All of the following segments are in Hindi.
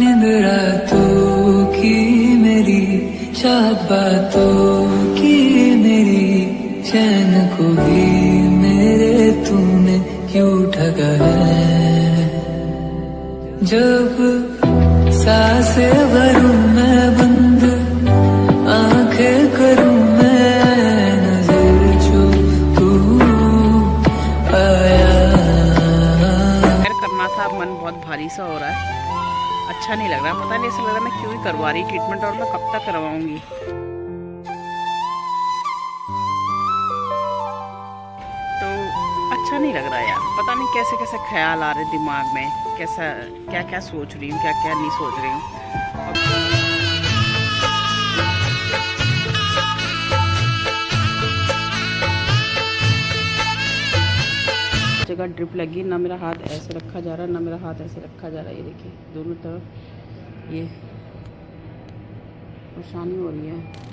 नींद रातों की मेरी, चाहत बातों की मेरी, चैन को भी मेरे तूने क्यों ठगा है। जब सांसें भरूं मैं बंद, आंखें करूं मैं नजर, जो तू आया। करना था, मन बहुत भारी सा हो रहा है, अच्छा नहीं लग रहा, पता नहीं ऐसा लग रहा मैं क्यों ही करवा रही ट्रीटमेंट, और मैं कब तक करवाऊंगी। तो अच्छा नहीं लग रहा यार, पता नहीं कैसे कैसे ख्याल आ रहे दिमाग में, कैसा क्या क्या सोच रही हूँ, क्या क्या नहीं सोच रही हूँ। जगह ड्रिप लगी, ना मेरा हाथ ऐसे रखा जा रहा है, ना मेरा हाथ ऐसे रखा जा रहा है। ये देखिए दोनों तरफ ये परेशानी हो रही है।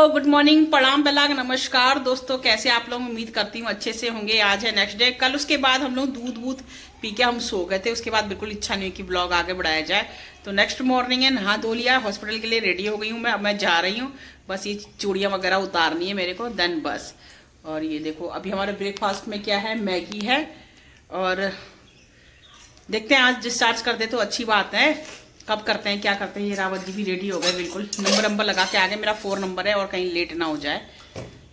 गुड मॉर्निंग, प्रणाम, बेलाग, नमस्कार दोस्तों, कैसे आप लोग? उम्मीद करती हूँ अच्छे से होंगे। आज है नेक्स्ट डे। कल उसके बाद हम लोग दूध पी के हम सो गए थे, उसके बाद बिल्कुल इच्छा नहीं हुई कि ब्लॉग आगे बढ़ाया जाए। तो नेक्स्ट मॉर्निंग है, नहा धो लिया, हॉस्पिटल के लिए रेडी हो गई हूँ मैं। अब मैं जा रही हूँ, बस ये चूड़ियाँ वगैरह उतारनी है मेरे को, देन बस। और ये देखो अभी हमारे ब्रेकफास्ट में क्या है, मैगी है। और देखते हैं आज डिस्चार्ज कर दे तो अच्छी बात है, कब करते हैं क्या करते हैं। ये रावत जी भी रेडी हो गए, बिल्कुल नंबर लगा के आगे। मेरा 4 नंबर है और कहीं लेट ना हो जाए,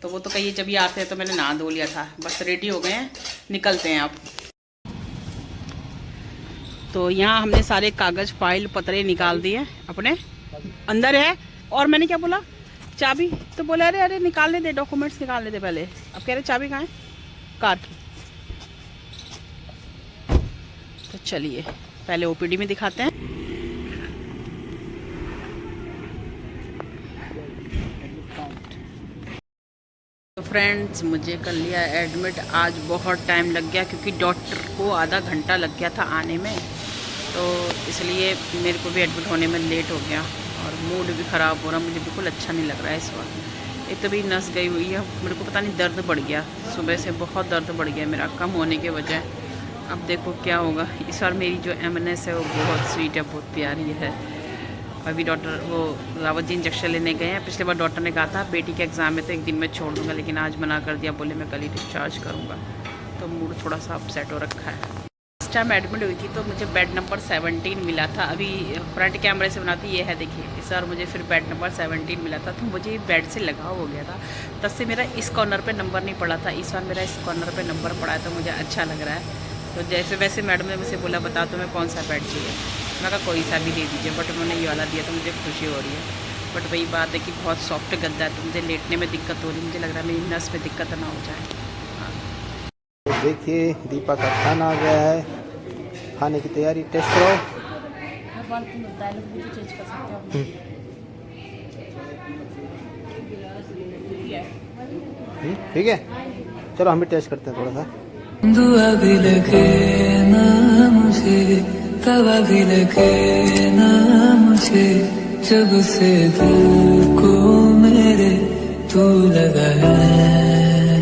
तो वो तो कहीं जब भी आते हैं तो मैंने नहा धो लिया था। बस रेडी हो गए हैं, निकलते हैं अब। तो यहाँ हमने सारे कागज फाइल पतरे निकाल दिए अपने, अंदर है। और मैंने क्या बोला, चाबी, तो बोला अरे अरे निकालने दे, डॉक्यूमेंट्स निकालने दे पहले। अब कह रहे चाबी कहाँ है, कार की। तो चलिए पहले ओपीडी में दिखाते हैं। तो फ्रेंड्स मुझे कर लिया एडमिट। आज बहुत टाइम लग गया क्योंकि डॉक्टर को आधा घंटा लग गया था आने में, तो इसलिए मेरे को भी एडमिट होने में लेट हो गया। और मूड भी ख़राब हो रहा, मुझे बिल्कुल अच्छा नहीं लग रहा है इस वक्त। एक तो भी नस गई हुई है, मेरे को पता नहीं दर्द बढ़ गया, सुबह से बहुत दर्द बढ़ गया मेरा, कम होने के वजह। अब देखो क्या होगा। इस बार मेरी जो एमएनएस है वो बहुत स्वीट है, बहुत प्यारी है। अभी डॉक्टर वो रावत जी इंजेक्शन लेने गए हैं। पिछले बार डॉक्टर ने कहा था बेटी के एग्ज़ाम में तो एक दिन में छोड़ दूंगा, लेकिन आज मना कर दिया, बोले मैं कल ही डिस्चार्ज करूंगा। तो मूड थोड़ा सा अपसेट हो रखा है। इस टाइम एडमिट हुई थी तो मुझे बेड नंबर 17 मिला था। अभी फ्रंट कैमरे से बनाती ये है, देखिए इस बार मुझे फिर बेड नंबर 17 मिला था। तो मुझे बेड से लगाव हो गया था, तब से मेरा इस कॉर्नर पर नंबर नहीं पड़ा था। इस बार मेरा इस कॉर्नर पर नंबर पड़ा है, तो मुझे अच्छा लग रहा है। तो जैसे वैसे मैडम ने मुझे बोला बता तुम्हें कौन सा बेड चाहिए, मैं कहा कोई सा भी दे दीजिए, बट उन्होंने ये वाला दिया तो मुझे खुशी हो रही है। बट वही बात है कि बहुत सॉफ्ट गद्दा है, तो मुझे लेटने में दिक्कत हो रही है। मुझे लग रहा है मेरी नस में दिक्कत ना हो जाए। तो देखिए दीपा का खाना आ गया है, खाने की तैयारी। टेस्ट करो। ठीक है, चलो हम भी टेस्ट करते हैं थोड़ा सा। दुआ भी लगे ना मुझे, तवा भी लगे ना मुझे, जब से दिल को मेरे तू लगा है।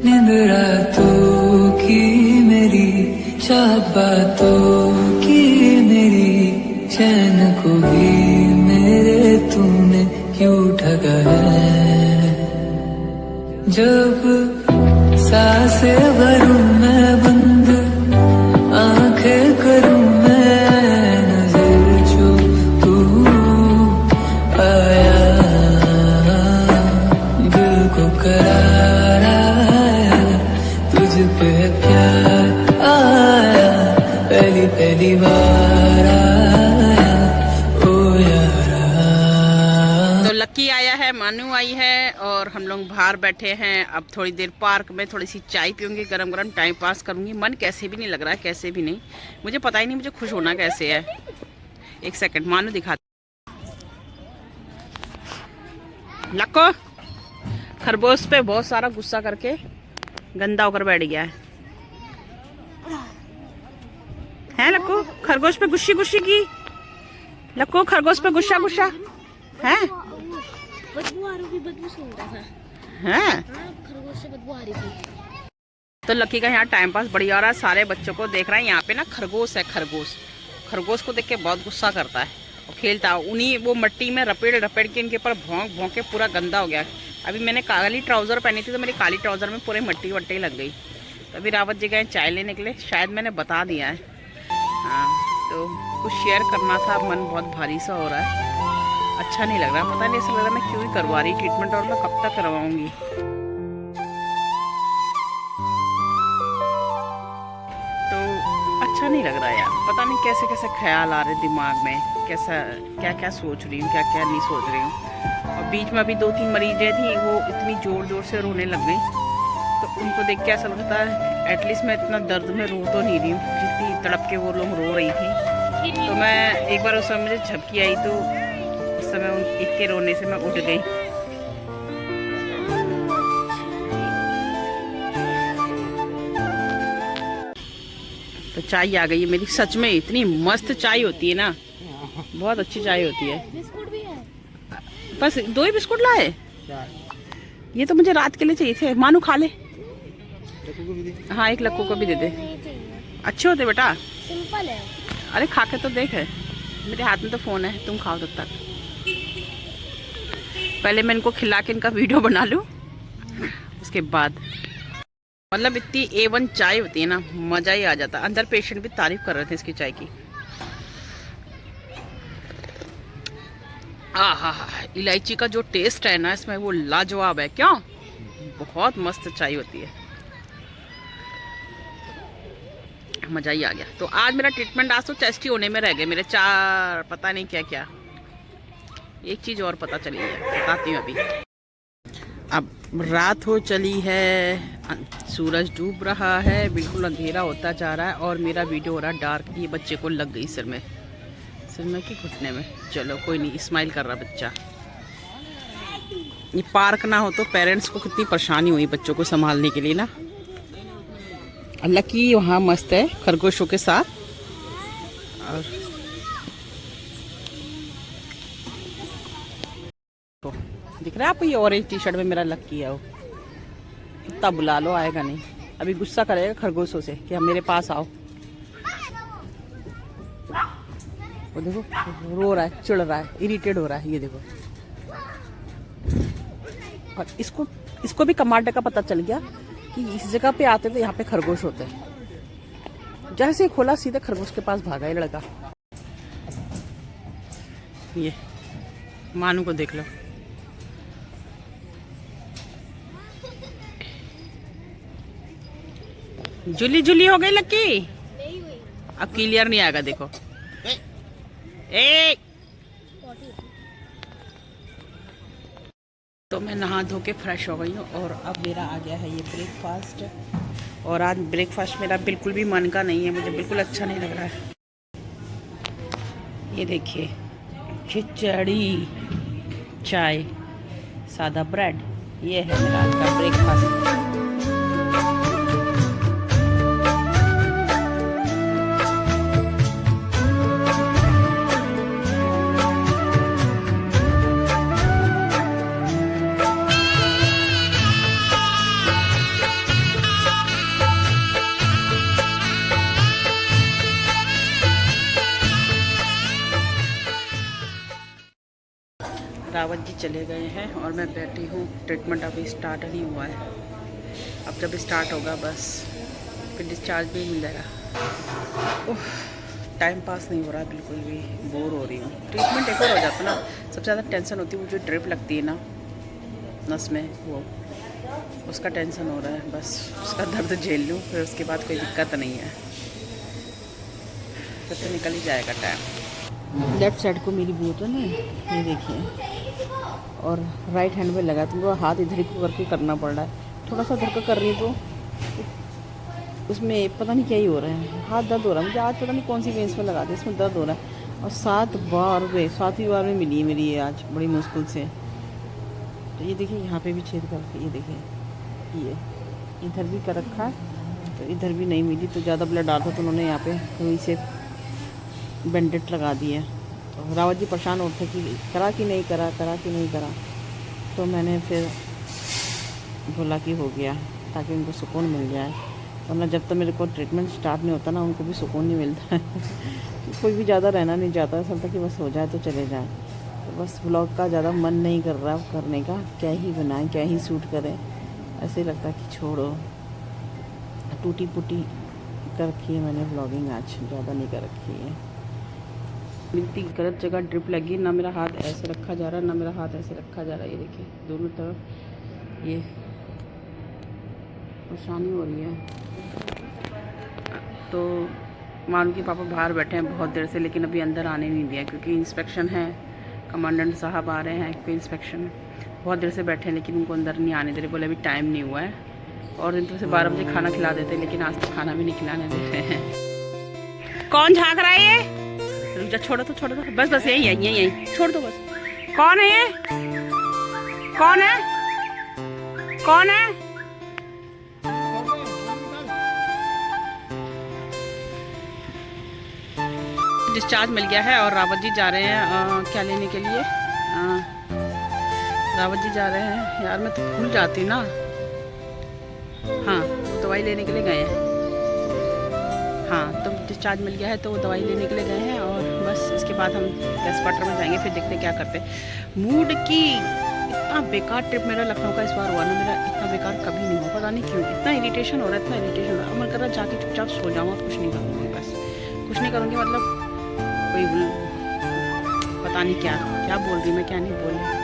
नींद रातों की मेरी, चाहत बातों की मेरी, चैन को भी मेरे तूने क्यों ठगा है। जब सांसें भरूं मैं बंद, आंखें करूं मैं नजर, जो तू आया। दिल को करार आया, तुझ पे प्यार आया, पहली बार आया, ओ यारा। तो लक्की आया है, मानू आई है, और हम लोग बाहर बैठे हैं। अब थोड़ी देर पार्क में थोड़ी सी चाय पीऊंगी, गरम गरम टाइम पास करूंगी। मन कैसे भी नहीं लग रहा है, कैसे भी नहीं, मुझे पता ही नहीं मुझे खुश होना कैसे है। एक सेकंड, मानू दिखा। लक्को खरगोश पे बहुत सारा गुस्सा करके गंदा होकर बैठ गया है लक्को? खरगोश पे गुस्सी की लक्को, खरगोश पे गुस्सा है। बदबू आ रही, बदबू सुन रहा था। हैं हाँ, खरगोश से बदबू आ रही थी। तो लकी का यहाँ टाइम पास बढ़िया हो रहा है, सारे बच्चों को देख रहा है। यहाँ पे ना खरगोश है, खरगोश। खरगोश को देख के बहुत गुस्सा करता है और खेलता है उन्हीं, वो मिट्टी में रपेड़ रपेड़ के इनके ऊपर भौंक भौंक के पूरा गंदा हो गया। अभी मैंने काली ट्राउज़र पहनी थी तो मेरी काली ट्राउज़र में पूरे मट्टी वट्टी लग गई। तो अभी रावत जी गए चाय लेने के लिए, शायद मैंने बता दिया है। हाँ, तो कुछ शेयर करना था, मन बहुत भारी सा हो रहा है, अच्छा नहीं लग रहा। पता नहीं, ऐसा लग रहा मैं क्यों ही करवा रही ट्रीटमेंट, और मैं कब तक करवाऊँगी। तो अच्छा नहीं लग रहा यार, पता नहीं कैसे कैसे ख्याल आ रहे दिमाग में, कैसा क्या क्या सोच रही हूँ, क्या क्या नहीं सोच रही हूँ। और बीच में अभी 2-3 मरीजें थी, वो इतनी ज़ोर ज़ोर से रोने लग गई, तो उनको देख के ऐसा लगता है एटलीस्ट मैं इतना दर्द में रो तो नहीं रही हूँ जितनी तड़प के वो लोग रो रही थी। तो मैं एक बार उस समय मुझे झपकी आई, तो उस समय उन एक के रोने से मैं उठ गई। तो चाय आ गई है मेरी, सच में इतनी मस्त चाय होती है ना, बहुत अच्छी चाय होती है। बिस्कुट भी है। बस 2 ही बिस्कुट लाए, ये तो मुझे रात के लिए चाहिए थे। मानू खा ले। हाँ, एक लक्कू को भी दे दे, नहीं चाहिए, अच्छे होते बेटा। सिंपल है। अरे खा के तो देख, है मेरे हाथ में तो फ़ोन है, तुम खाओ तब तक। पहले मैं इनको खिला के इनका वीडियो बना लूँ, उसके बाद। मतलब इतनी A1 चाय होती है ना, मज़ा ही आ जाता। अंदर पेशेंट भी तारीफ कर रहे थे इसकी चाय की। आहा, इलायची का जो टेस्ट है ना इसमें, वो लाजवाब है। क्यों, बहुत मस्त चाय होती है, मज़ा ही आ गया। तो आज मेरा ट्रीटमेंट, आज तो टेस्ट ही होने में रह गए मेरे 4, पता नहीं क्या क्या। एक चीज़ और पता चली है, बताती हूँ अभी। अब रात हो चली है, सूरज डूब रहा है, बिल्कुल अंधेरा होता जा रहा है, और मेरा वीडियो हो रहा है डार्क। ये बच्चे को लग गई सिर में कि घुटने में। चलो कोई नहीं, स्माइल कर रहा बच्चा। ये पार्क ना हो तो पेरेंट्स को कितनी परेशानी हुई बच्चों को संभालने के लिए ना। लकी वहाँ मस्त है खरगोशों के साथ। और तो दिख रहा है आपको, ये ऑरेंज टी-शर्ट में मेरा लकी है। वो कितना बुला लो, आएगा नहीं। अभी गुस्सा करेगा खरगोशों से कि हम मेरे पास आओ। वो देखो रो रहा है, चिढ़ रहा है, इरिटेट हो रहा है, ये देखो। और इसको भी कमांड का पता चल गया कि इस जगह पे आते तो यहाँ पे खरगोश होते हैं। जैसे ही खोला सीधे खरगोश के पास भागा ये लड़का। ये मानू को देख लो, जुली जुली हो गई लकी। नहीं हुई। अब क्लियर नहीं आएगा, देखो। ए तो मैं नहा धो के फ्रेश हो गई हूँ, और अब मेरा आ गया है ये ब्रेकफास्ट। और आज ब्रेकफास्ट मेरा बिल्कुल भी मन का नहीं है, मुझे बिल्कुल अच्छा नहीं लग रहा है। ये देखिए, खिचड़ी, चाय, सादा ब्रेड, ये है मेरा आज का ब्रेकफास्ट। रावत जी चले गए हैं और मैं बैठी हूँ। ट्रीटमेंट अभी स्टार्ट नहीं हुआ है, अब जब स्टार्ट होगा बस फिर डिस्चार्ज भी मिल जाएगा। ओह, टाइम पास नहीं हो रहा बिल्कुल भी, बोर हो रही हूँ। ट्रीटमेंट एक और हो जाता है ना, सबसे ज़्यादा टेंशन होती है वो जो ड्रिप लगती है ना नस में, वो उसका टेंशन हो रहा है। बस उसका दर्द झेल लूँ, फिर उसके बाद कोई दिक्कत नहीं है, फिर तो निकल ही जाएगा टाइम। लेफ्ट साइड को मेरी बोतल है, ये देखिए, और राइट हैंड में लगा, तुमको हाथ इधर ही करके करना पड़ रहा है। थोड़ा सा इधर का कर रही हूँ तो उसमें पता नहीं क्या ही हो रहा है, हाथ दर्द हो रहा है मुझे आज, पता नहीं कौन सी वेंस में लगा दी, इसमें दर्द हो रहा है। और 7वीं बार में मिली है मेरी ये आज, बड़ी मुश्किल से। तो ये देखिए यहाँ पे भी छेद करके, ये देखिए, ये इधर भी कर रखा है, तो इधर भी नहीं मिली, तो ज़्यादा ब्लड डाला था तो उन्होंने यहाँ पे वहीं से बैंडेज लगा दिए। तो रावत जी परेशान होते कि करा कि नहीं करा, करा कि नहीं करा। तो मैंने फिर बोला कि हो गया, ताकि उनको सुकून मिल जाए। वरना जब तक मेरे को ट्रीटमेंट स्टार्ट नहीं होता ना, उनको भी सुकून नहीं मिलता है। कोई भी ज़्यादा रहना नहीं चाहता, सब कि बस हो जाए तो चले जाए। तो बस व्लॉग का ज़्यादा मन नहीं कर रहा करने का, क्या ही बनाएं, क्या ही शूट करें। ऐसे ही लगता है कि छोड़ो, टूटी फूटी कर रखी है मैंने व्लॉगिंग, आज ज़्यादा नहीं कर रखी है। इतनी गलत जगह ड्रिप लगी, ना मेरा हाथ ऐसे रखा जा रहा है, ना मेरा हाथ ऐसे रखा जा रहा है। ये देखिए दोनों तरफ ये परेशानी हो रही है। तो मानू के पापा बाहर बैठे हैं बहुत देर से, लेकिन अभी अंदर आने नहीं दिया, क्योंकि इंस्पेक्शन है। कमांडेंट साहब आ रहे हैं कोई इंस्पेक्शन, बहुत देर से बैठे हैं, लेकिन उनको अंदर नहीं आने दे रहे। बोले अभी टाइम नहीं हुआ है, और दिन तो से 12 बजे खाना खिला देते, लेकिन आज तो खाना भी नहीं खिलाने दे रहे हैं। कौन झाँक रहा है ये? रुक जा, छोड़ो तो, छोड़ो तो, बस बस यही है, यही छोड़ दो बस। कौन है ये? कौन है? कौन है? डिस्चार्ज मिल गया है और रावत जी जा रहे हैं क्या लेने के लिए। रावत जी जा रहे हैं, यार मैं तो भूल जाती ना। हाँ, वो दवाई लेने के लिए गए हैं। हाँ, तो डिस्चार्ज मिल गया है, तो वो दवाई लेने के लिए गए हैं, और बस इसके बाद हम गैस क्वार्टर में जाएंगे, फिर देखते क्या करते हैं। मूड की इतना बेकार ट्रिप मेरा लखनऊ का इस बार हुआ ना, मेरा इतना बेकार कभी नहीं हुआ, पता नहीं क्यों। इतना इरिटेशन हो रहा है, इतना इरिटेशन हो रहा है। मन कर रहा है जाके चुपचाप सो जाऊँ, कुछ नहीं करूँगी, बस कुछ नहीं करूँगी। मतलब कोई पता नहीं क्या क्या बोल रही मैं, क्या नहीं बोल रही।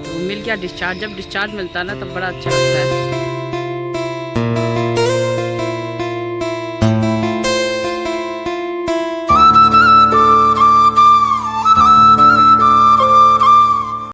तो मिल गया डिस्चार्ज। जब डिस्चार्ज मिलता है ना, तब बड़ा अच्छा लगता है।